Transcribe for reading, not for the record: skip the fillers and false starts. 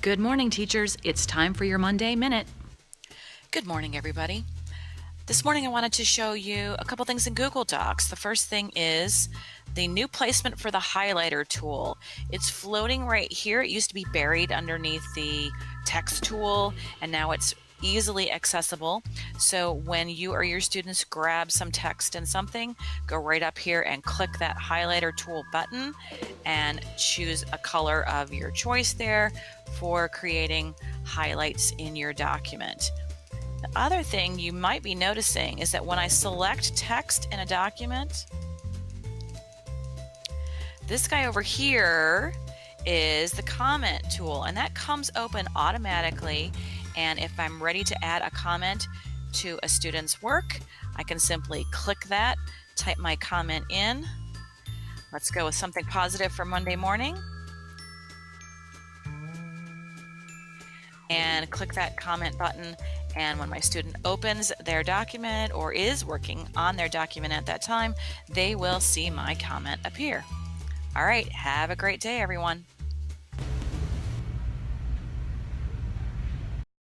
Good morning, teachers. It's time for your Monday Minute. Good morning, everybody. This morning I wanted to show you a couple things in Google Docs. The first thing is the new placement for the highlighter tool. It's floating right here. It used to be buried underneath the text tool, and now it's easily accessible. So when you or your students grab some text and something, go right up here and click that highlighter tool button and choose a color of your choice there for creating highlights in your document. The other thing you might be noticing is that when I select text in a document, this guy over here is the comment tool, and that comes open automatically. And if I'm ready to add a comment to a student's work, I can simply click that, type my comment in. Let's go with something positive for Monday morning. And click that comment button, and when my student opens their document or is working on their document at that time, they will see my comment appear. All right, have a great day, everyone.